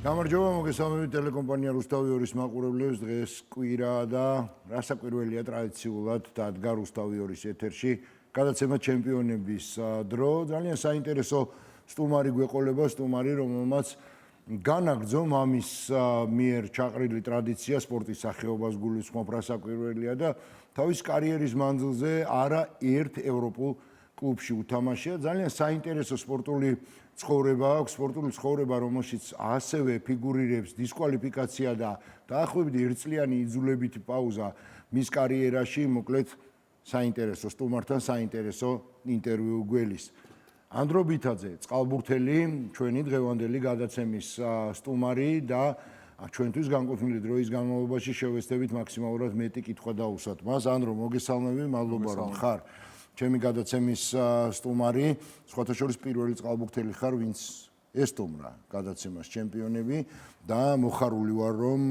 გამარჯობა, მოგესალმებით ტელეკომპანია რუსთავი 2-ის მაყურებლებს. დღეს კვირა და რასაკვირველია ტრადიციულად დადგა რუსთავი 2-ის ეთერში გადაცემა ჩემპიონების დრო. ძალიან საინტერესო სტუმარი გვეყოლება, სტუმარი, რომელმაც განაგრძო მამის მიერ ჩაყრილი ტრადიცია სპორტის სახეობას გულისხმობ რასაკვირველია და თავის კარიერის მანძილზე არა ერთ ევროპულ კლუბში უთამაშია. ძალიან საინტერესო სპორტული ცხოვრება აქვს, სპორტული ცხოვრება, რომელშიც ასევე ფიგურირებს დისკვალიფიკაცია და დაახლოებით ერთწლიანი იძულებითი პაუზა მის კარიერაში. მოკლედ საინტერესო სტუმართან საინტერესო ინტერვიუ გველის. ანდრო ბითაძე, წყალბურთელი, ჩვენი დღევანდელი გადაცემის სტუმარი და ჩვენთვის განკუთვნილი დროის განმავლობაში შევეცდებით მაქსიმალურად მეტი კითხვა დავუსვათ მას. ანდრო, მოგესალმები, მადლობა რომ ხარ ჩემი გადაცემის სტუმარი. სხვათა შორის პირველი წყალბურთელი ხარ, ვინც ესტუმრა გადაცემას ჩემპიონები და მოხარული ვარ რომ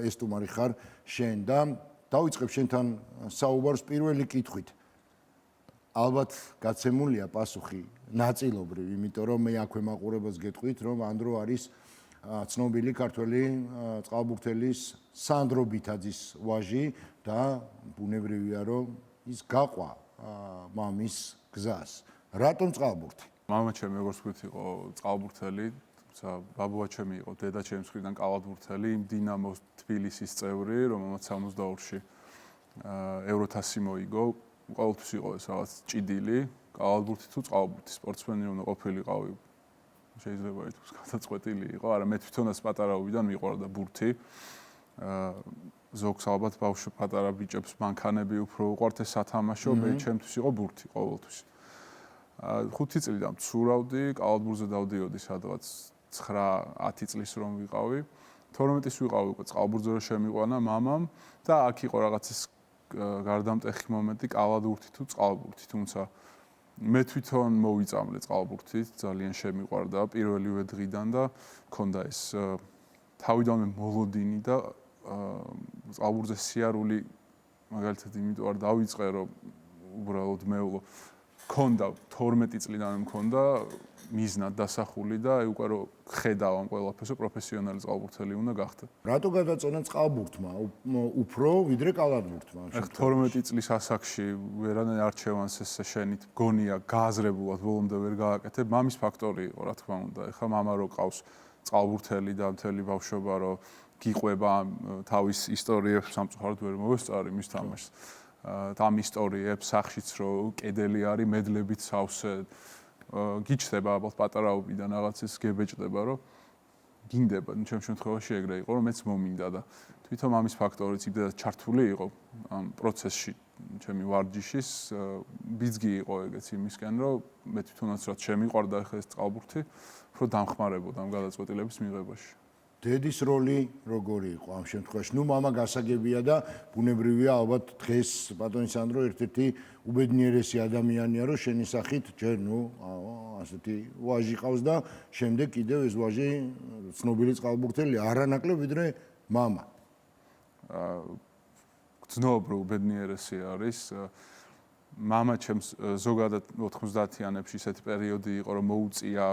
ესტუმარი ხარ შენ და დავიწყებ შენთან საუბარს პირველი კითხვით. ალბათ გაცემულია პასუხი ნაწილობრივ, იმიტომ რომ მე აქვე მაყურებელს გეტყვით, რომ ანდრო არის ცნობილი ქართველი წყალბურთელის სანდრო ბითაძის ვაჟი და ბუნებრივია რომ ის გაყვა მამის გზას. რატომ წყალბურთი? მამა ჩემი როგორც ვთქვით იყო წყალბურთელი, თუმცა ბაბუა ჩემი იყო დედა ჩემს მხრიდან კალათბურთელი, იმ დინამოს თბილისის წევრი, რომელმაც 62-ში ევროთასი მოიგო. ყოველთვის იყო ეს რაღაც ჭიდილი, კალათბურთი თუ წყალბურთი, სპორტსმენი უნდა ყოფილიყავი. შეიძლება ითქვას გადაწყვეტილი იყო, არა მე თვითონაც პატარაობიდან მიყვარდა ბურთი. ზოგს ალბათ ბავშვი პატარა ბიჭებს მანქანები უფრო უყვართ ეს სათამაშო, მე ჩემთვის იყო ბურთი ყოველთვის. 5 წლიდან მცურავდი, კალათბურთზე დავდიოდი სადღაც 9-10 წლის რომ ვიყავი. 12-ის ვიყავი უკვე წყალბურთზე რომ შემიყვანა მამამ და აქ იყო რაღაცის გარდამტეხი მომენტი კალათბურთი თუ წყალბურთი, თუმცა მე თვითონ მოვიწამლე წყალბურთით, ძალიან შემიყვარდა პირველივე დღიდან და მქონდა ეს თავიდანვე მოლოდინი და წყალბურთზე სიარული მაგალითად იმიტომ არ დავიწყე რომ უბრალოდ მეულო მქონდა 12 წლიდან მქონდა მიზნად დასახული და უკვე რომ ხედავ ამ ყველაფერს პროფესიონალი წყალბურთელი უნდა გახდე. რატო გადაწონა წყალბურთმა უფრო ვიდრე კალათბურთმა? 12 წლის ასაკში ვერანაირ არჩევანს ეს შენით გონია გააზრებულად ბოლომდე ვერ გააკეთებ. მამის ფაქტორი იყო რა თქმა უნდა. ეხლა მამა რო ყავს წყალბურთელი და მთელი ბავშვობა რო გიყვება თავის ისტორიებს სამწუხაროდ ვერ მოვესწარი მის თამაშს. ამ ისტორიებს სახშიც რო კედელი არის მედლებით სავსე გიჩნდება ალბათ პატარაობიდან რაღაცის გებეჭდება რომ გინდება ჩემ შემთხვევაში ეგრე იყო რომ მეც მომინდა და თვითონ ამის ფაქტორიც იმდენად ჩართული იყო ამ პროცესში ჩემი ვარჯიშის ბიძგი იყო ეგეც იმისკენ რომ მე თვითონაც რაც შემიყვარდა ახლა ეს წყალბურთი უფრო დამხმარებოდა ამ გადაწყვეტილების მიღებაში. დედის როლი როგორი იყო ამ შემთხვევაში? ნუ მამა გასაგებია და ბუნებრივია ალბათ დღეს ბატონი სანდრო ერთ-ერთი უბედნიერესი ადამიანია რომ შენი სახით ჯერ ნუ ასეთი ვაჟი ყავს და შემდეგ კიდევ ეს ვაჟი ცნობილი წყალბურთელი არანაკლებ ვიდრე მამა. გრძნობ რომ უბედნიერესი არის. მამა ჩემს ზოგადად 90-იანებში ისეთი პერიოდი იყო რომ მოუწია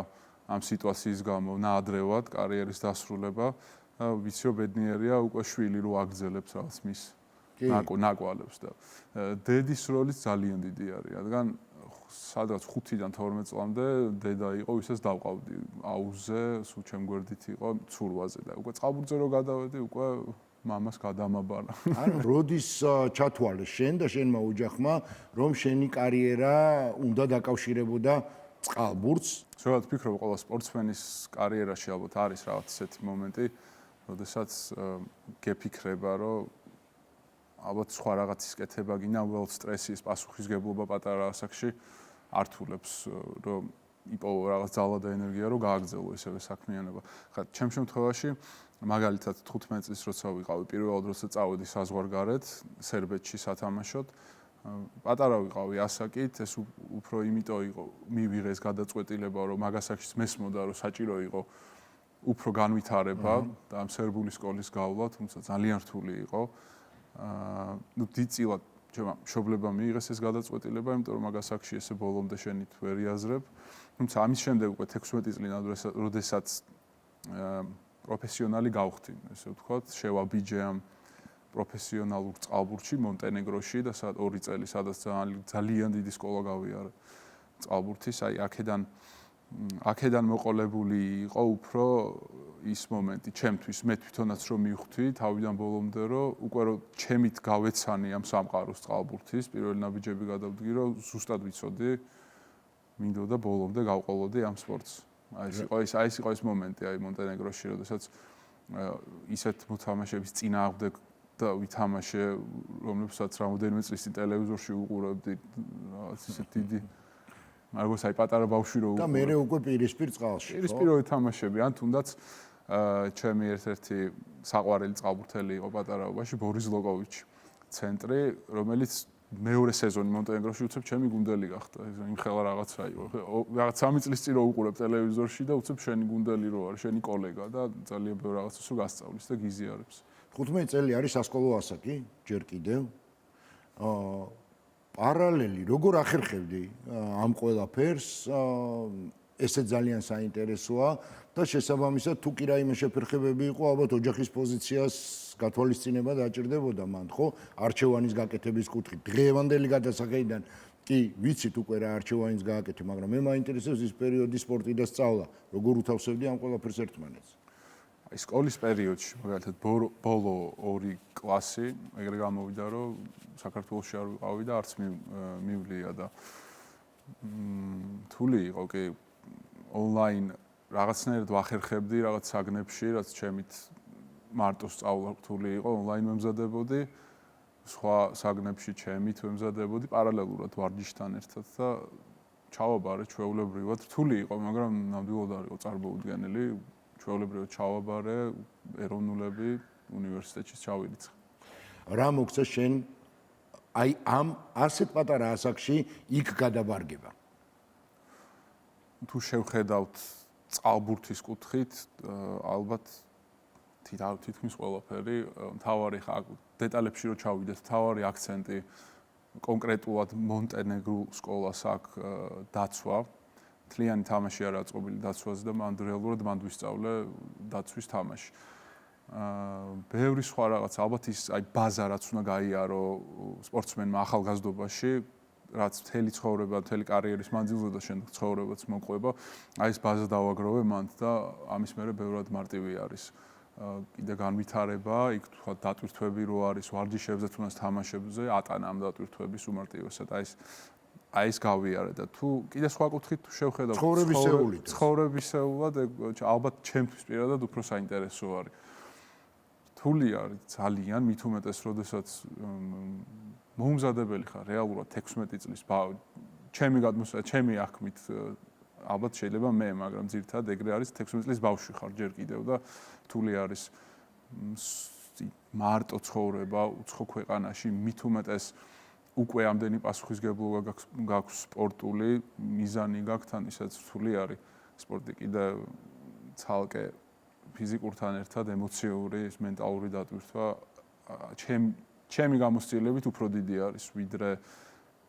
ამ სიტუაციის გამო ნაადრევად კარიერის დასრულება და ვიცი რომ ბედნიერია უკვე შვილი რო აგზელებს რაღაც მის ნაკვალებს და დედის როლიც ძალიან დიდი არის, რადგან სადღაც 5-დან 12 წლამდე დედა იყო, ვისაც დავყავდი აუზზე, სულ ჩემ გვერდით იყო ცურვაზე და უკვე წყალბურთზე რო გადავედი, უკვე მამას გადამაბარა. ანუ როდის ჩათვალე შენ და შენმა ოჯახმა, რომ შენი კარიერა უნდა დაკავშირებოდა წყალბურთს? ზოგადად ვფიქრობ, ყველა სპორტსმენის კარიერაში ალბათ არის რაღაც ისეთი მომენტი, როდესაც გეფიქრება, რომ ალბათ სხვა რაღაცის კეთება გინდა, უბრალოდ სტრესის პასუხისგებლობა პატარა ასაკში ართულებს, რომ იპოვო რაღაც ძალა და ენერგია, რომ გააგრძელო ესევე საქმიანობა. ხა ჩემ შემთხვევაში მაგალითად 15 წლის როცა ვიყავი, პირველად როცა წავედი საზღვარგარეთ, სერბეთში სათამაშოდ, პატარა ვიყავი ასაკით, ეს უფრო იმიტომ იყო მივიღე ეს გადაწყვეტილება, რომ მაგასაკშიც მესმოდა, რომ საჭირო იყო უფრო განვითარება და ამ სერბული სკოლის გავლა, თუმცა ძალიან რთული იყო. ნუ დიდწილად ჩემმა მშობლებმა მიიღეს ეს გადაწყვეტილება, იმიტომ რომ მაგასაკში ესე ბოლომდე შენით ვერ იაზრებ. თუმცა ამის შემდეგ უკვე 16 წლიდან, როდესაც პროფესიონალი გავხდი, ესე ვთქვათ, შევაბიჯე ამ პროფესიონალურ წყალბურთში მონტენეგროში და 2 წელი სადაც ძალიან დიდი სკოლა გავიარე წყალბურთის, აი აქედან მოყოლებული იყო უფრო ის მომენტი ჩემთვის, მე თვითონაც რომ მივხვდი თავიდან ბოლომდე, რომ უკვე რომ ჩემით გავეცანი ამ სამყაროს წყალბურთის, პირველი ნაბიჯები გადავდგი, რომ ზუსტად ვიცოდი, მინდოდა ბოლომდე გავყოლოდი ამ სპორტს. აი ეს იყო ის მომენტი, აი მონტენეგროში, როდესაც ისეთ მოთამაშეების წინააღმდეგ და ვითამაშე, რომლებსაც რამოდენიმე წლის წინ ტელევიზორში უყურებდი, რაღაც ისეთ დიდი მაგას აი პატარა ბავშვი რო და მე უკვე პირისპირ წყალში. პირისპირ ვითამაშები, ან თუნდაც ჩემი ერთ-ერთი საყვარელი წყალბურთელი იყო პატარაობაში, ბორის ლოკოვიჩი, ცენტრი, რომელიც მეორე სეზონი მონტენეგროში უცებ ჩემი გუნდელი გახდა. იმხელა რაღაცა იყო. რაღაც 3 წლის წინ რო უყურებ ტელევიზორში და უცებ შენი გუნდელი რო არის, შენი კოლეგა და ძალიან ბევრ რაღაცას რო გასწავლის და გიზიარებს. 15 წელი არის სასკოლო ასაკი, ჯერ კიდევ. პარალელი, როგორ ახერხებდი ამ ყველაფერს, ესე ძალიან საინტერესოა და შესაბამისად თუ კი რაიმე შეფერხებები იყო, ალბათ ოჯახის პოზიციას გათვალისწინება დაჭირდებოდა მან, ხო? არჩევანის გაკეთების კუთხით. დღევანდელი გადასახადიდან კი ვიცით უკვე რა არჩევანის გააკეთე, მაგრამ მე მაინტერესებს ის პერიოდი სპორტი და სწავლა, როგორ უთავსებდი ამ ყველაფერს ერთმანეთს. აი სკოლის პერიოდში, მაგალითად ბოლო 2 კლასი, ეგრე გამოვიდა, რომ საქართველოში არ ვიყავი და არც მივლია და რთული იყო კი ონლაინ რაღაცნაირად ვახერხებდი რაღაც საგნებში, რაც ჩემით მარტო სწავლა რთული იყო, ონლაინ მემზადებოდი, სხვა საგნებში ჩემით ვემზადებოდი პარალელურად ვარჯიშთან ერთად და ჩავაბარე ჩვეულებრივად, რთული იყო, მაგრამ ნამდვილად არ იყო წარმოუდგენელი. ჩვეულებრივად ჩავაბარე, ეროვნულები, უნივერსიტეტში ჩავირიცხე. რა მოგცა შენ აი ამ ასეთ პატარა ასაკში იქ გადაბარგება? თუ შევხედავთ წყალბურთის კუთხით, ალბათ თითქმის ყველაფერი, მთავარი ხა დეტალებში რო ჩავიდეთ, მთავარი აქცენტი კონკრეტულად მონტენეგრულ სკოლას აქვს დაცვა. თლიანი თამაში არა აწყობილი დაცვაზე და მან რეალურად მან ვისწავლე დაცვის თამაში. ბევრი სხვა რაღაც, ალბათ ის აი ბაზა რაც უნდა გაიარო სპორტსმენმა ახალგაზრდობაში, რაც მთელი ცხოვრება, მთელი კარიერის მანძილზე და შემდეგ ცხოვრებაც მოყვება, აი ეს ბაზა დავაგროვე მან და ამის მერე ბევრად მარტივი არის. კიდე განვითარება, იქ თქვა დატვირთვები რო არის ვარჯიშებზე, თუნდაც თამაშებზე, ატანა ამ დატვირთვების უმარტივესად, აი ეს გავიარე და თუ კიდე სხვა კუთხით თუ შევხედავ ცხოვრებისეულად ალბათ ჩემთვის პირადად უფრო საინტერესო არის. რთული არის ძალიან, მით უმეტეს, როდესაც მოუმზადებელი ხარ რეალურად 16 წლის ჩემი აღქმით ალბათ შეიძლება მე, მაგრამ ძირითადად ეგრე არის 16 წლის ბავშვი ხარ ჯერ კიდევ და რთული არის მარტო ცხოვრება უცხო ქვეყანაში, მით უმეტეს უკვე ამდენი პასუხისგებლობა გაქვს სპორტული, მიზანი გაქვს, თან ისაც რთული არის სპორტი კიდე ცალკე ფიზიკურთან ერთად ემოციური, მენტალური დატვირთვა ჩემი გამოცდილებით უფრო დიდი არის ვიდრე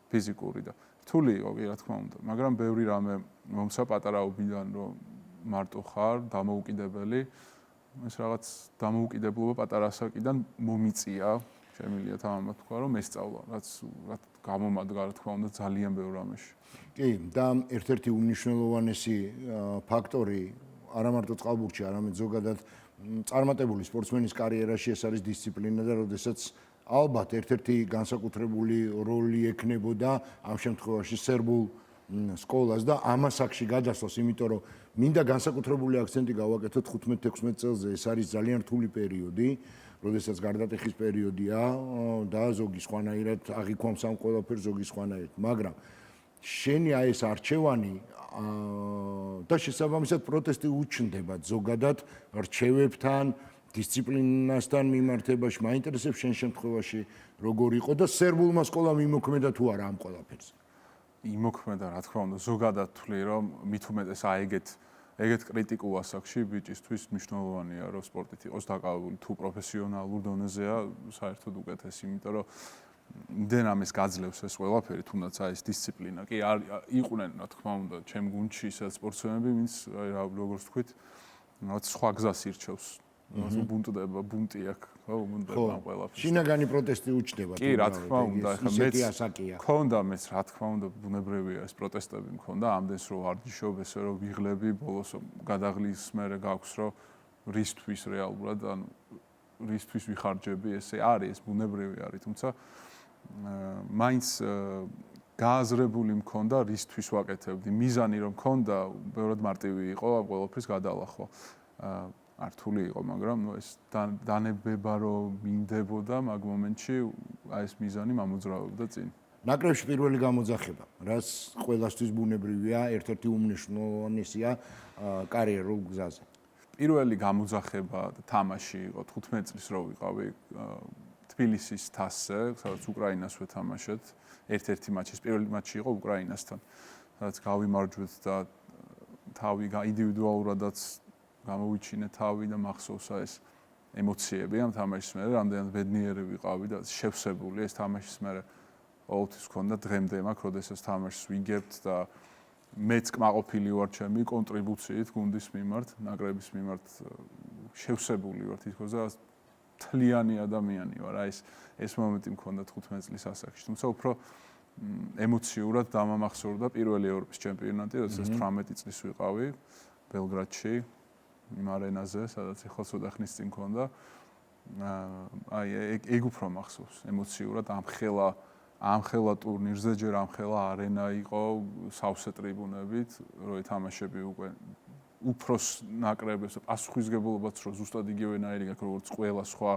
ფიზიკური და რთული იყო კი რა თქმა უნდა, მაგრამ ბევრი რამე მომცა პატარაობიდან რომ მარტო ხარ, დამოუკიდებელი, ეს რაღაც დამოუკიდებლობა პატარა ასაკიდან მომიწია. შემიძლია თამამად თქვა, რომ ესწავლა, რაც გამომადგა, რა თქმა უნდა, ძალიან ბევრ რამეში. კი, და ერთ-ერთი უმნიშვნელოვანესი ფაქტორი არა მარტო წყალბურთში, არამედ ზოგადად წარმატებული სპორტსმენის კარიერაში ეს არის დისციპლინა და როდესაც ალბათ ერთ-ერთი განსაკუთრებული როლი ექნებოდა ამ შემთხვევაში სერბულ სკოლას და ამ ასაკში გადასვლას, იმიტომ რომ მინდა განსაკუთრებული აქცენტი გავაკეთოთ 15-16 წელზე, ეს არის ძალიან რთული პერიოდი. როდესაც გარდატეხის პერიოდია და ზოგი სხვანაირად აღიქვამს ამ ყველაფერს, ზოგი სხვანაირად, მაგრამ შენი აი ეს არჩევანი და შესაბამისად პროტესტი უჩნდება ზოგადად რჩევებთან, დისციპლინასთან მიმართებაში, მაინტერესებს შენ შემთხვევაში როგორ იყო და სერბულმა სკოლამ იმოქმედა თუ არა ამ ყველაფერს? იმოქმედა, რა თქმა უნდა, ზოგადად თვლი, რომ მით უმეტეს ეგეთ კრიტიკულ ასაკში ბიჭისთვის მნიშვნელოვანია, რომ სპორტით იყოს დაკავებული, თუ პროფესიონალურ დონეზეა, საერთოდ უკეთესი, იმიტომ რომ იმდენ ამას გაძლევს ეს ყველაფერი, თუნდაც აი ეს დისციპლინა. კი იყვნენ, რა თქმა უნდა, ჩემ გუნდში ისეთ სპორტსმენები, ვინც აი როგორც ვთქვით, რაღაც სხვა გზას ირჩევს. უბუნტდება, ბუნტი აქვს, ხო, უბუნტდება ყველაფერს. შინაგანი პროტესტი უჩნდება. კი, რა თქმა უნდა, ხა მეც მქონდა მეც, რა თქმა უნდა, ბუნებრივია ეს პროტესტები მქონდა, ამდენს რომ ვარჯიშობ, ესე რომ ვიღლები, ბოლოს გადაღლის მერე გაქვს, რომ რისთვის რეალურად, ანუ რისთვის ვიხარჯები, ესე არის, ეს ბუნებრივი არის, თუმცა მაინც გააზრებული მქონდა რისთვის ვაკეთებდი. მიზანი რომ მქონდა, ბევრად მარტივი იყო ამ ყველაფრის გადალახვა. ართული იყო, მაგრამ ეს დანებება რომ მინდებოდა მაგ მომენტში, აი ეს მიზანი მომძრავებდა წინ. ნაკრებში პირველი გამოძახება, რაც ყველასთვის ბუნებრივია, ერთ-ერთი უმნიშვნელოვანესია კარიერულ გზაზე. პირველი გამოძახება და თამაში იყო 15 წლის რო ვიყავი თბილისის თასზე, სადაც უკრაინას ვეთამაშეთ. ერთ-ერთი მატჩი, პირველი მატჩი იყო უკრაინასთან. სადაც გავიმარჯვეთ და თავი ინდივიდუალურადაც გამოვიჩინე თავი და მახსოვს ეს ემოციები ამ თამაშის მერე, რამდენად ბედნიერი ვიყავი და შევსებული ეს თამაშის მერე ყოველთვის ქონდა დღემდე მაქვს, როდესაც თამაშს ვიგებთ და მეც კმაყოფილი ვარ ჩემი კონტრიბუციით გუნდის მიმართ, ნაკრების მიმართ შევსებული ვარ თითქოს და თლიანი ადამიანი ვარ. აი ეს მომენტი მქონდა 15 წლის ასაკში. თუმცა უფრო ემოციურად დამამახსოვრდა პირველი ევროპის ჩემპიონატი, როდესაც 18 წლის ვიყავი ბელგრადში, იმ არენაზე, სადაც ახლა ცოტა ხნის წინ მქონდა. აი ეგ უფრო მახსოვს ემოციურად ამ ხელა ტურნირზე, ჯერ ამ ხელა არენა იყო სავსე ტრიბუნებით, რო ეთამაშები უკვე უფროს ნაკრებს, პასუხისგებლობაც რო ზუსტად იგივენაირი გაქვს, როგორც ყველა სხვა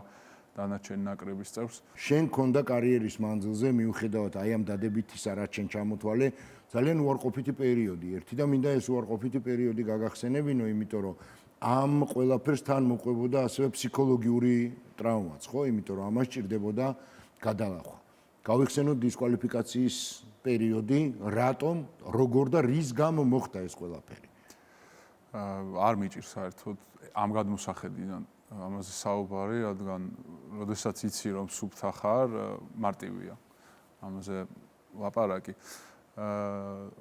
დანარჩენი ნაკრების წევრს. შენ ქონდა კარიერის მანძილზე მიუხედავად აი ამ დადებითისა, რაც შენ ჩამოთვალე, ძალიან უარყოფითი პერიოდი. ერთი და მინდა ეს უარყოფითი პერიოდი გაგახსენებინო, იმიტომ რომ ამ ყველაფერს თან მოყვებოდა ასევე ფსიქოლოგიური ტრავმაც, ხო? იმიტომ რომ ამას ჭირდებოდა გადალახვა. გავიხსენოთ დისკვალიფიკაციის პერიოდი, რატომ, როგორ და რის გამო მოხდა ეს ყველაფერი? არ მიჭირს საერთოდ ამ გადმოსახედიდან ამაზე საუბარი, რადგან როდესაც იცი რომ სუფთა ხარ, მარტივია ამაზე ლაპარაკი.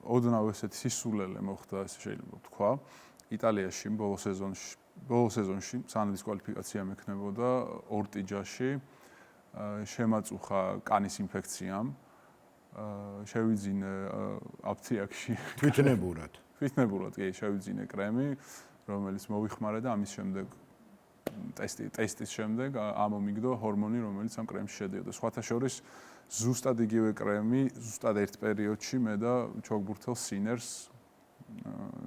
ოდნავ ესეთი სისულელე მოხდა, ესე შეიძლება ვთქვა. იტალიაში ბოლო სეზონში სანამ დისკვალიფიკაცია მექნებოდა ორტიჯაში შემაწუხა კანის ინფექციამ. შევიძინე აფთიაქში თვითნებურად. თვითნებურად კი შევიძინე კრემი, რომელიც მოвихმარე და ამის შემდეგ ტესტის შემდეგ ამომიგდო ჰორმონი, რომელიც ამ კრემში შედიოდა. სხვათა შორის ზუსტად იგივე კრემი, ზუსტად ერთ პერიოდში მე და ჩოგბურთელ სინერს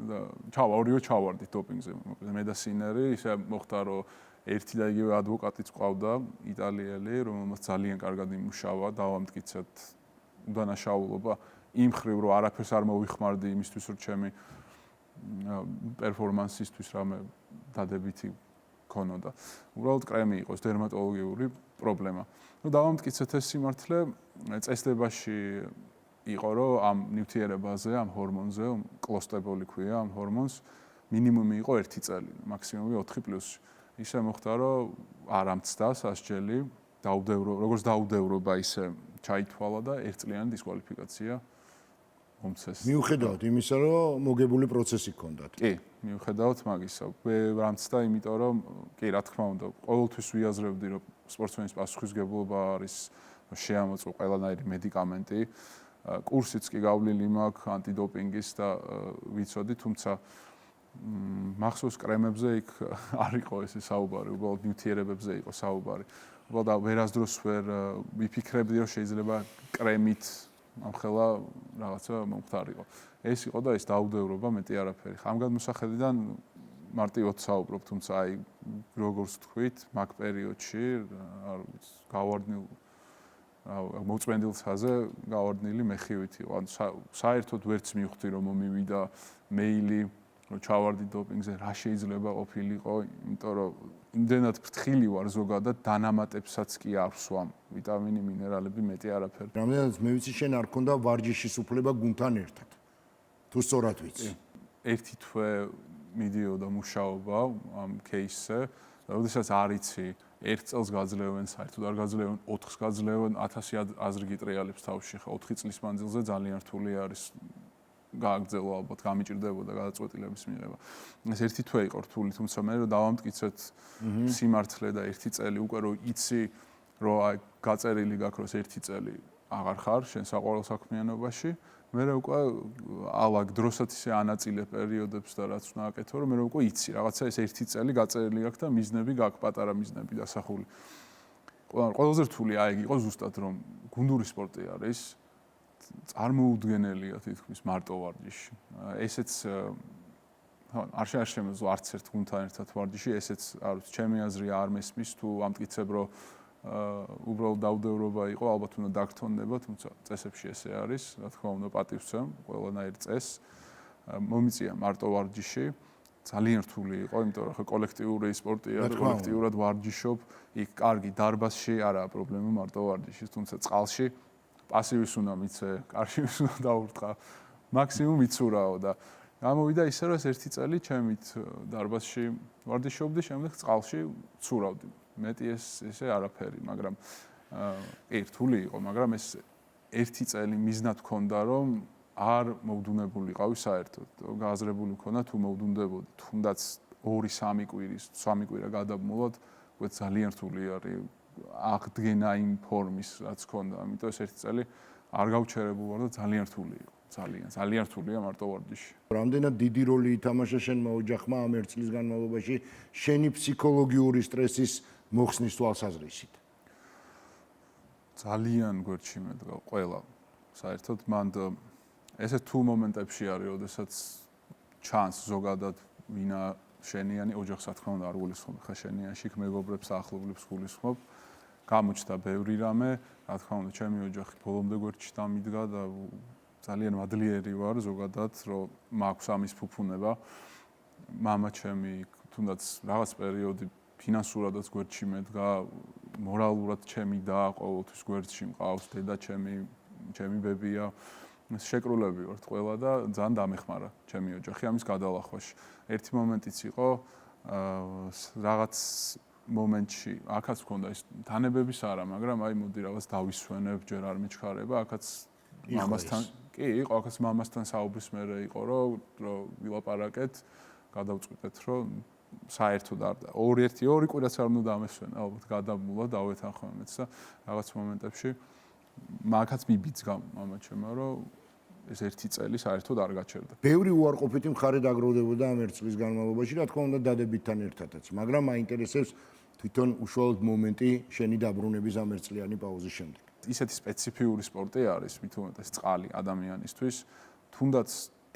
და ორივე ჩავარდით დოპინგზე. მე და სინერი ისე მოხდა, რომ ერთი და იგივე ადვოკატიც ყავდა, იტალიელი, რომელმაც ძალიან კარგად იმუშავა, დავამტკიცეთ უდანაშაულობა იმ ხრივ, რომ არაფერს არ მოვიხმარდი იმისთვის, რომ ჩემი პერფორმანსისთვის რამე დადებითი ქონოდა. უბრალოდ კრემი იყო, დერმატოლოგიური პრობლემა. ნუ დავამტკიცეთ ეს სიმართლე, წესდებაში იყო, რომ ამ ნივთიერებაზე, ამ ჰორმონზე, კლოსტებოლი ქვია ამ ჰორმონს, მინიმუმი იყო 1 წელი, მაქსიმუმი 4+. ისე მოხდა, რომ არ ამცდა სასჯელი, როგორც დაუდევრობა ისე ჩაითვალა და 1 წლიანი დისკვალიფიკაცია მომცეს. მიუხედავად იმისა, რომ მოგებული პროცესი გქონდათ. კი, მიუხედავად მაგისა, ვამცდა, იმიტომ რომ კი, რა თქმა უნდა, ყოველთვის ვიაზრებდი, რომ სპორტსმენის პასუხისგებლობა არის შეამოწმო ყველანაირი მედიკამენტი. კურსიც კი გავლილი მაქვს ანტიდოპინგის და ვიცოდი, თუმცა მახსოვს კრემებზე იქ არ იყო ესე საუბარი, უბრალოდ ნივთიერებებზე იყო საუბარი. უბრალოდ ვერასდროს ვერ ვიფიქრებდი, რომ შეიძლება კრემით ამხელა რაღაცა მომხდარიყო. ეს იყო და ეს დაუდევრობა მეტი არაფერი. ამ გადმოსახედიდან მარტივად საუბრობ, თუმცა აი როგორც თქვით, მაგ პერიოდში არ ვიცი, გავარდნილ მოწმენდილ ცაზე გავარდნილი მეხივით იყო. ანუ საერთოდ ვერც მივხვდი რომ მომივიდა მეილი რომ ჩავარდი დოპინგზე, რა შეიძლება ყოფილიყო, იმიტომ რომ იმდენად ფრთხილი ვარ ზოგადად, დანამატებსაც კი არ ვსვამ, ვიტამინი, მინერალები, მეტი არაფერი. რამდენადაც მე ვიცი, შენ არ ქონდა ვარჯიშის უფლება გუნდთან ერთად. თუ სწორად ვიცი. ერთი თვე მიდიოდა მუშაობა ამ кейსზე, როდესაც არ იცი, 1 წელს გაძლევენ, საერთოდ არ გაძლევენ, 4-ს გაძლევენ, 1000 აზრი გიტრიალებს თავში, ხა 4 წლის მანძილზე ძალიან რთული არის გააგრძელო ალბათ, გამიჭირდებოდა გადაწყვეტილების მიღება. ეს ერთი თვე იყო რთული, თუმცა მე რომ დავამტკიცეთ სიმართლე და ერთი წელი უკვე რომ იცი, რომ აი გაწერილი გაქვს, რომ ერთი წელი აღარ ხარ შენ საყვარელ საქმიანობაში, მე უკვე ალაგ დროსაც ისე ანაწილე პერიოდებს და რაც უნდა აკეთო, რომ მე უკვე იცი, რაღაცა ეს ერთი წელი გაწერილი აქვს და მიზნები გაქვს, პატარა მიზნები დასახული. ყველაზე რთული აი იყო ზუსტად რომ გუნდური სპორტი არის, წარმოუდგენელია თითქმის მარტო ვარჯიში. ესეც არ შემოძლო არც ერთ გუნდთან ერთად ვარჯიში, ესეც არ ვიცი, ჩემი აზრი არ მესმის თუ ამტკიცებ რომ უბრალოდ დაუდევრობა იყო, ალბათ უნდა დაგრთონდება, თუმცა წესებში ესე არის, რა თქმა უნდა პატივცემ ყველანაირ წესს. მომიწია მარტო ვარჯიში, ძალიან რთული იყო, იმიტომ რომ ხო კოლექტიური სპორტია და კოლექტიურად ვარჯიშობ, იქ კარგი დარბაზში არაა პრობლემა მარტო ვარჯიშის, თუმცა წყალში პასივის უნდა მიცე, კარშივის უნდა დაურტყა, მაქსიმუმ იცურაო და გამოვიდა ისე რომ ეს ერთი წელი ჩემით დარბაზში ვარჯიშობდი, შემდეგ წყალში ცურავდი. მეტი ესე არაფერი, მაგრამ რთული იყო, მაგრამ ეს ერთი წელი მიზნად მქონდა, რომ არ მოვდუნებულიყავი საერთოდ. გააზრებული მქონდა თუ მოვდუნდებოდი, თუნდაც 2-3 კვირა გადაბმულად, უკვე ძალიან რთული არის აღდგენა იმ ფორმის, რაც მქონდა. ამიტომ ეს ერთი წელი არ გავჩერებულ ვარ და ძალიან რთული იყო. ძალიან რთულია მარტო ვარჯიში. რამდენად დიდი როლი ითამაშა შენმა ოჯახმა ამ ერთ წლის განმავლობაში შენი ფსიქოლოგიური სტრესის მოხსნის თვალსაზრისით? ძალიან გვერდში მედგა ყველა. საერთოდ მანდ ესე თუ მომენტებში არის, როდესაც ჩანს ზოგადად ვინა შენიანი ოჯახს, რა თქმა უნდა, არ გულისხმობ ხა შენიანში, მეგობრებს, ახლობლებს გულისხმობ. გამოჩნდა ბევრი რამე, რა თქმა უნდა, ჩემი ოჯახი ბოლომდე გვერდში დამიდგა და ძალიან მადლიერი ვარ ზოგადად, რომ მაქვს ამის ფუფუნება. მამა ჩემი თუნდაც რაღაც პერიოდი ფინანსურადაც გვერდში მედგა, მორალურად ჩემი და ყოველთვის გვერდში მყავს დედა ჩემი ბებია. შეკრულები ვართ ყველა და ძალიან დამეხმარა ჩემი ოჯახი ამის გადალახვაში. ერთი მომენტიც იყო რაღაც მომენტში, აქაც მქონდა ის თანებების არა, მაგრამ აი მოდი რაღაც დავისვენებ, ჯერ არ მიჩქარება, აქაც მამასთან კი იყო, აქაც მამასთან საუბრის მერე იყო, რომ ვილაპარაკეთ, გადავწყვიტეთ, რომ საერთოდ არ და 2 კვირაც არ უნდა დამესვენა, ალბათ გადამულა დავეთანხმე მეც და რაღაც მომენტებში მაგაც მიბიძგა მამა ჩემო, რომ ეს ერთი წელი საერთოდ არ გაჩერდა. ბევრი უარყოფითი მხარე დაგროვდებოდა ამ ერთ წლის განმავლობაში, რა თქმა უნდა დადებითთან ერთადაც, მაგრამ მაინტერესებს თვითონ უშუალოდ მომენტი შენი დაბრუნების ამ ერთწლიანი პაუზის შემდეგ. ისეთი სპეციფიური სპორტი არის, მით უმეტეს წყალი ადამიანისთვის, თუნდაც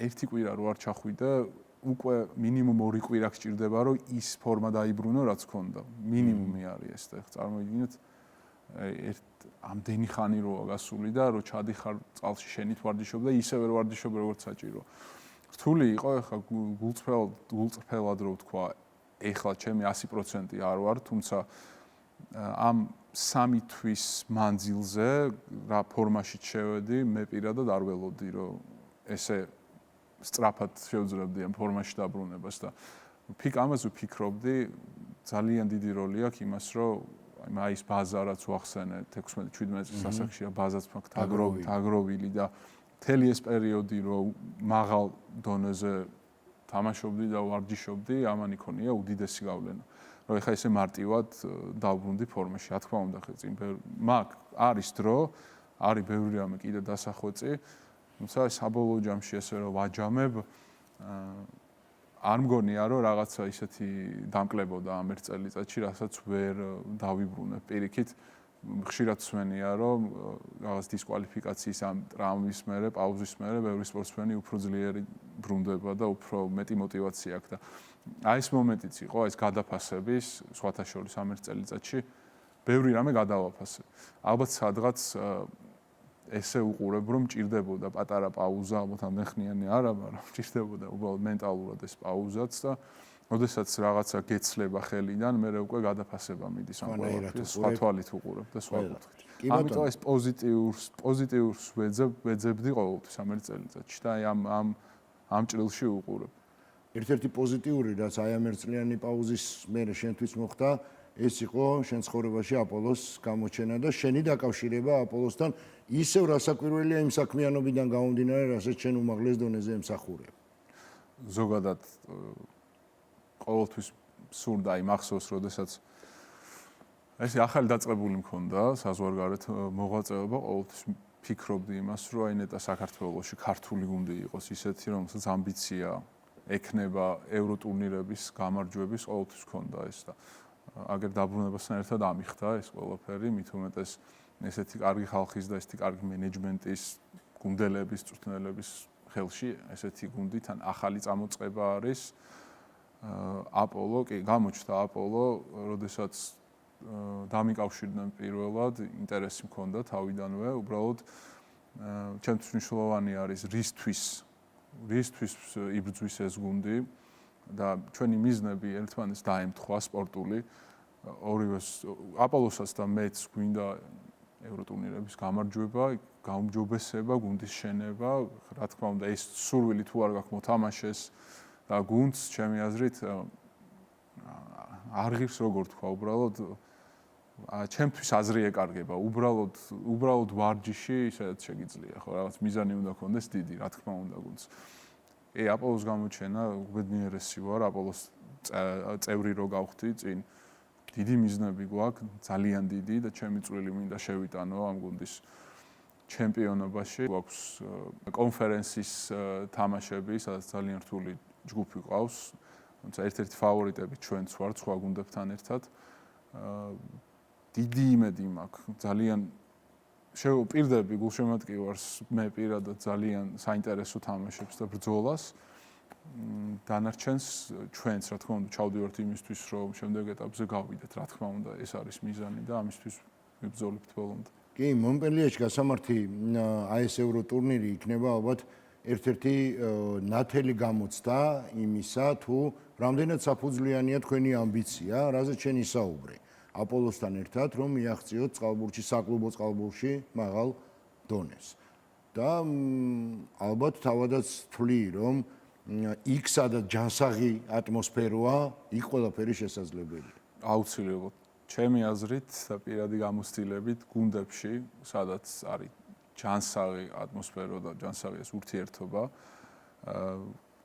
ერთი კვირა რო არ ჩახვიდე, უკვე მინიმუმ 2 კვირა გჭირდება, რომ ის ფორმა დაიბრუნო, რაც ქონდა. მინიმუმი არის ეს და წარმოიდგინეთ ამდენი ხანი როა გასული და რო ჩადიხარ წყალში შენით ვარჯიშობ და ისე ვერ ვარჯიშობ როგორც საჭირო. რთული იყო ეხლა გულწრფელად რო ვთქვა, ეხლა ჩემი 100% არ ვარ, თუმცა ამ 3 თვის მანძილზე რა ფორმაში შევედი, მე პირადად არ ველოდი, რომ ესე სწრაფად შევძლებდი ამ ფორმაში დაბრუნებას და ამაზე ვფიქრობდი, ძალიან დიდი როლი აქვს იმას, რომ აი ეს ბაზა რაც ვახსენე 16-17 წლის ასაკშია ბაზაც მაქვს დაგროვილი და მთელი ეს პერიოდი რომ მაღალ დონეზე თამაშობდი და ვარჯიშობდი, ამან იქონია უდიდესი გავლენა. რომ ეხა ესე მარტივად დავბრუნდი ფორმაში, რა თქმა უნდა, წინ მაგ არის დრო, არის ბევრი რამე კიდე დასახვეწი, თუმცა საბოლოო ჯამში ესე რომ ვაჯამებ, არ მგონია რომ რაღაცა ისეთი დამკლებოდა ამ ერთ წელიწადში, რასაც ვერ დავიბრუნებ. პირიქით, ხშირად ვსმენია, რომ რაღაც დისკვალიფიკაციის ამ ტრამვის მერე, პაუზის მერე ბევრი სპორტსმენი უფრო ძლიერი ბრუნდება და უფრო მეტი мотиваცია აქვს და აი ეს მომენტიც იყო, ეს გადაფასების, სხვათა შორის ამ ერთ წელიწადში ბევრი რამე გადავაფასე. ალბათ სადღაც ესე უყურებ, რომ მჭირდებოდა პატარა პაუზა, ალბათ ამდენხნიანი არა, მაგრამ მჭირდებოდა უბრალოდ მენტალურად ეს პაუზაც და ოდესაც რაღაცა გეცლება ხელიდან, მე უკვე გადაფასება მიდის ამ ყველაფერს, სხვა თვალით უყურებ და სხვა კუთხით. ამიტომ ეს პოზიტიურს ვეძებდი ყოველთვის ამ ერთ წელიწადში და აი ამ ჭრილში უყურებ. ერთ-ერთი პოზიტიური, რაც აი ამ ერთწლიანი პაუზის მერე შენთვის მოხდა, ეს იყო შენ ცხოვრებაში აპოლოს გამოჩენა და შენი დაკავშირება აპოლოსთან ისევ რასაკვირველია იმ საქმიანობიდან გამომდინარე, რასაც შენ უმაღლეს დონეზე ემსახურებ. ზოგადად ყოველთვის სურდა აი მახსოვს, როდესაც ესე ახალი დაწყებული მქონდა საზღვარგარეთ მოღვაწეობა, ყოველთვის ფიქრობდი იმას, რომ აი ნეტა საქართველოში ქართული გუნდი იყოს ისეთი, რომელსაც ამბიცია ექნება ევროტურნირების გამარჯვების, ყოველთვის ჰქონდა ეს და აგერ დაბრუნებასთან ერთად ამიხდა ეს ყველაფერი, მით უმეტეს ესეთი კარგი ხალხის და ესეთი კარგი მენეჯმენტის, გუნდელების, წვრთნელების ხელში ესეთი გუნდი თან ახალი წამოწყება არის. აპოლო, კი, გამოჩნდა აპოლო, როდესაც დამიკავშირდნენ პირველად, ინტერესი მქონდა თავიდანვე, უბრალოდ ჩემთვის მნიშვნელოვანი არის რისთვის იბრძვის ეს გუნდი და ჩვენი მიზნები ერთმანეთს დაემთხვა სპორტული. ორივეს აპოლოსაც და მეც გვინდა ევროტურნირების გამარჯვება, გაუმჯობესება, გუნდის შენება, რა თქმა უნდა, ეს სურვილი თუ არ გაქვს მოთამაშეს და გუნდს, ჩემი აზრით, არ ღირს როგორ თქვა, უბრალოდ ჩემთვის აზრი ეკარგება, უბრალოდ ვარჯიში ისედაც შეგიძლია, ხო, რაღაც მიზანი უნდა გქონდეს დიდი, რა თქმა უნდა გუნდს. აპოლოს გამოჩენა, უბედნიერესი ვარ, აპოლოს წევრი რო გავხდი წინ. დიდი მიზნები გვაქვს, ძალიან დიდი და ჩემი წვლილი მინდა შევიტანო ამ გუნდის ჩემპიონობაში. გვაქვს კონფერენციის თამაშები, სადაც ძალიან რთული ჯგუფი ყავს. თუმცა ერთ-ერთი ფავორიტები ჩვენც ვართ სხვა გუნდებთან ერთად. დიდი იმედი მაქვს, ძალიან შევპირდები გულშემატკივარს მე პირადად ძალიან საინტერესო თამაშებს და ბრძოლას. დანარჩენს ჩვენც რა თქმა უნდა ჩავდივართ იმისთვის, რომ შემდეგ ეტაპზე გავიდეთ, რა თქმა უნდა, ეს არის მიზანი და ამისთვის ვიბრძოლებთ ბოლომდე. კი, მონპელიეში გასამართი აი ეს ევროტურნირი იქნება ალბათ ერთ-ერთი ნათელი გამოცდა იმისა, თუ რამდენად საფუძვლიანია თქვენი ამბიცია, რაზეც შენ ისაუბრე. აპოლოსთან ერთად რომ მიაღწიოთ წყალბურთში, საკლუბო წყალბურთში მაღალ დონეს. და ალბათ თავადაც თვლი, რომ იქ სადაც ჯანსაღი ატმოსფეროა, იქ ყველაფერი შესაძლებელია. აუცილებლად. ჩემი აზრით და პირადი გამოცდილებით გუნდებში, სადაც არის ჯანსაღი ატმოსფერო და ჯანსაღი ეს ურთიერთობა,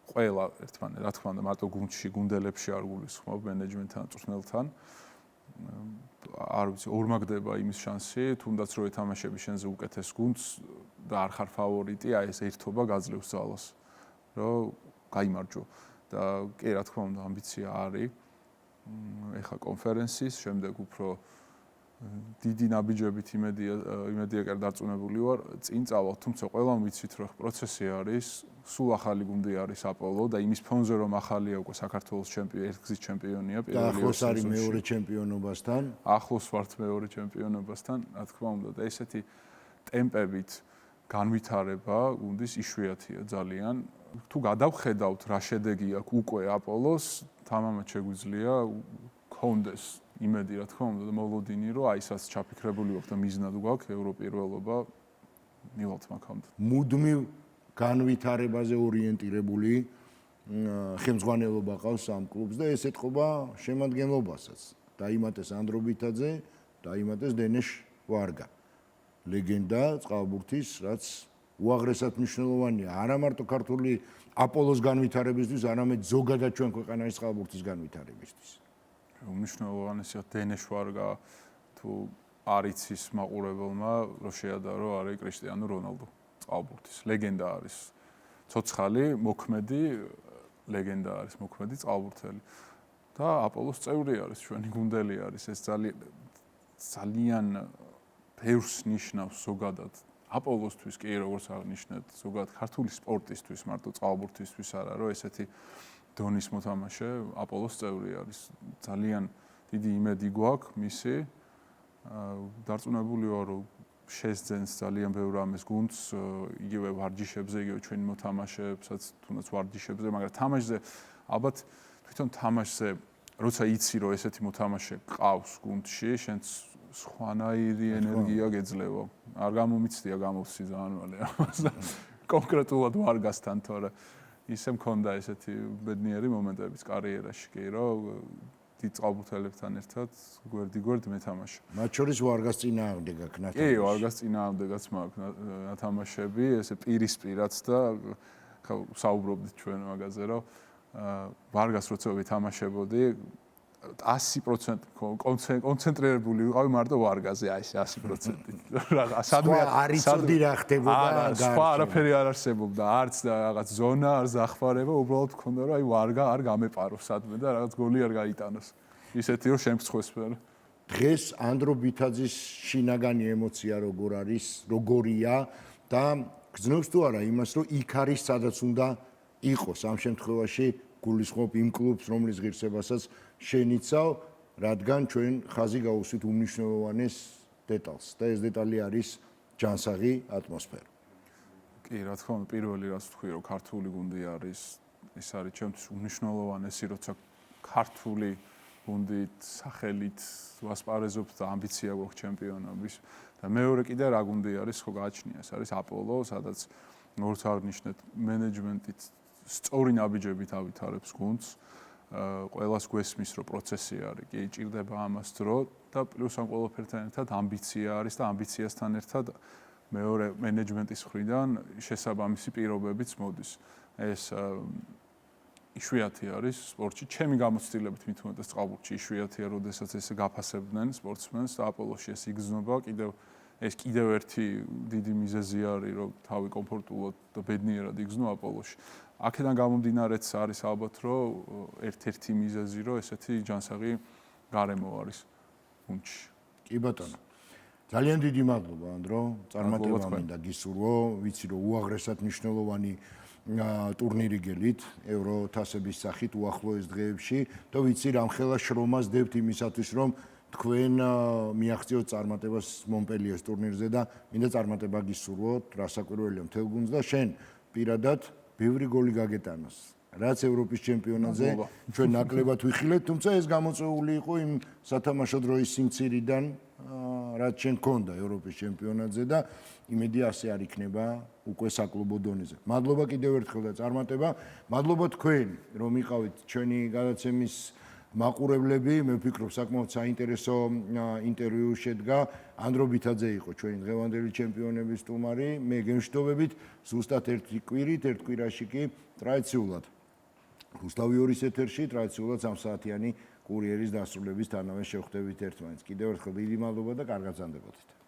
ყველა ერთმანეთს, რა თქმა უნდა, მარტო გუნდში, გუნდელებში არ გულისხმობ მენეჯმენტთან, წვრთნელთან. არ ვიცი, ორმაგდება იმის შანსი, თუნდაც რო ეთამაშები შენზე უკეთეს გუნდს და არ ხარ ფავორიტი, აი ეს ერთობა გაძლევს ძალას, რომ გაიმარჯვო. და კი, რა თქმა უნდა, ამბიცია არის. ეხა კონფერენციის, შემდეგ უფრო დიდი ნაბიჯებით იმედია კარ დარწმუნებული ვარ, წინ წავალ, თუმცა ყველამ ვიცით, რომ პროცესი არის, სულ ახალი გუნდი არის აპოლო და იმის ფონზე რომ ახალია უკვე საქართველოს ერთგზის ჩემპიონია პირველი ახლოს არის მეორე ჩემპიონობასთან. ახლოს ვართ მეორე ჩემპიონობასთან, რა თქმა უნდა და ესეთი ტემპებით განვითარება გუნდის იშვიათია ძალიან. თუ გადავხედავთ რა შედეგი აქვს უკვე აპოლოს, თამამად შეგვიძლია გქონდეს იმედი, რა თქმა უნდა, და მოლოდინი, რომ აი ესაც ჩაფიქრებული ვართ და მიზნად გვაქვს ევროპირველობა მივალთ მაგამდე. მუდმივ განვითარებაზე ორიენტირებული ხელმძღვანელობა ყავს ამ კლუბს და ეს ეთყობა შემადგენლობასაც. დაიმატეს ანდრო ბითაძე, დაიმატეს დენეშ ვარგა. ლეგენდა წყალბურთის, რაც უაღრესად მნიშვნელოვანია არა მარტო ქართული აპოლოს განვითარებისთვის, არამედ ზოგადად ჩვენ ქვეყანაში წყალბურთის განვითარებისთვის. უმნიშვნელოვანესია დენეშ ვარგა თუ არიცის მაყურებელმა რომ შეადარო არის კრისტიანო რონალდო წყალბურთის ლეგენდა არის ცოცხალი მოქმედი ლეგენდა არის მოქმედი წყალბურთელი და აპოლოს წევრი არის ჩვენი გუნდელი არის ეს ძალიან ბევრს ნიშნავს ზოგადად აპოლოსთვის კი როგორც აღნიშნეთ ზოგადად ქართული სპორტისთვის მარტო წყალბურთისთვის არა რომ ესეთი დონის მოთამაშე აპოლოს წევრი არის ძალიან დიდი იმედი გვაქვს მისი დარწმუნებული ვარ რომ შესძენს ძალიან ბევრ ამის გუნდს იგივე ვარჯიშებზე იგივე ჩვენი მოთამაშეებსაც თუნდაც ვარჯიშებზე მაგრამ თამაშზე ალბათ თვითონ თამაშზე როცა იცი რომ ესეთი მოთამაშე ყავს გუნდში შენც სხვანაირი ენერგია გეძლევა არ გამომიცდია გამოვსი ძალიან მალე კონკრეტულად ვარგასთან თორე ისე მქონდა ესეთი ბედნიერი მომენტებიც კარიერაში კი რომ დიდ წყალბურთელებთან ერთად გვერდ-გვერდ მეთამაშე. მათ შორის ვარგას წინააღმდეგ აქ ნათამაშები. კი, ვარგას წინააღმდეგაც მაქვს ნათამაშები, ესე პირისპირაც და საუბრობდით ჩვენ მაგაზე, რომ ვარგას როცა ვითამაშებოდი 100% კონცენტრირებული ვიყავი მარტო ვარგაზე, აი ეს 100%. სადმე არიწოდი რა ხდებოდა არა, სხვა არაფერი არ არსებობდა, არც რაღაც ზონა, არც დახმარება, უბრალოდ მქონდა რომ აი ვარგა არ გამეპაროს სადმე და რაღაც გოლი არ გაიტანოს. ისეთი რომ შემწხვეს მე. დღეს ანდრო ბითაძის შინაგანი ემოცია როგორია და გძნობს თუ არა იმას რომ იქ არის სადაც უნდა იყოს ამ შემთხვევაში გულისხმობ იმ კლუბს რომლის ღირსებასაც შენიცავ რადგან ჩვენ ხაზი გავუსვით უმნიშვნელოვანეს დეტალს და ეს დეტალი არის ჯანსაღი ატმოსფერო. კი, რა თქმა უნდა, პირველი რაც ვთქვი, რომ ქართული გუნდი არის, ეს არის ჩემთვის უმნიშვნელოვანესი, როცა ქართული გუნდით, სახელით ვასპარეზობთ და ამბიცია გვაქვს ჩემპიონობის და მეორე კიდე რა გუნდი არის, ხო გააჩნია, ეს არის აპოლო, სადაც როგორც აღნიშნეთ, მენეჯმენტით სწორი ნაბიჯებით ავითარებს გუნდს. ყველას გვესმის, რომ პროცესი არის, კი, ჭირდება ამას დრო და პლუს ამ ყველაფერთან ერთად ამბიცია არის და ამბიციასთან ერთად მეორე მენეჯმენტის მხრიდან შესაბამისი პირობებიც მოდის. ეს იშვიათი არის სპორტში, ჩემი გამოცდილებით მით უმეტეს წყალბურთში იშვიათია, როდესაც ესე გაფასებდნენ სპორტსმენს და აპოლოში ეს იგრძნობა ეს კიდევ ერთი დიდი მიზეზი არის, რომ თავი კომფორტულად და ბედნიერად იგრძნო აპოლოში. აქედან გამომდინარეც არის ალბათ, რომ ერთ-ერთი მიზეზი, რომ ესეთი ჯანსაღი გარემო არის გუნდში. კი ბატონო. ძალიან დიდი მადლობა ანდრო, წარმატება მინდა გისურვო, ვიცი რომ უაღრესად მნიშვნელოვანი ტურნირი გელით ევრო თასების სახით უახლოეს დღეებში და ვიცი რამხელა შრომას დებთ იმისათვის რომ თქვენ მიაღწიოთ წარმატებას მონპელიეს ტურნირზე და მინდა წარმატება გისურვოთ რასაკვირველია მთელ გუნდს და შენ პირადად ბევრი გოლი გაგეტანოს რაც ევროპის ჩემპიონატზე ჩვენ ნაკლებად ვიხილეთ თუმცა ეს გამოწვეული იყო იმ სათამაშო დროის სიმცირიდან რაც შენ გქონდა ევროპის ჩემპიონატზე და იმედი ასე არ იქნება უკვე საკლუბო დონეზე. მადლობა კიდევ ერთხელ და წარმატება. მადლობა თქვენ რომ იყავით ჩვენი გადაცემის მაყურებლები, მე ვფიქრობ საკმაოდ საინტერესო ინტერვიუ შედგა. ანდრო ბითაძე იყო ჩვენი დღევანდელი ჩემპიონების სტუმარი. მე გემშვიდობებით ზუსტად ერთი კვირით, ერთ კვირაში კი ტრადიციულად რუსთავი 2-ის ეთერში ტრადიციულად 3 საათიანი კურიერის დასრულების თანავე შევხვდებით ერთმანეთს. კიდევ ერთხელ დიდი მადლობა და კარგად გრძანდებოდეთ.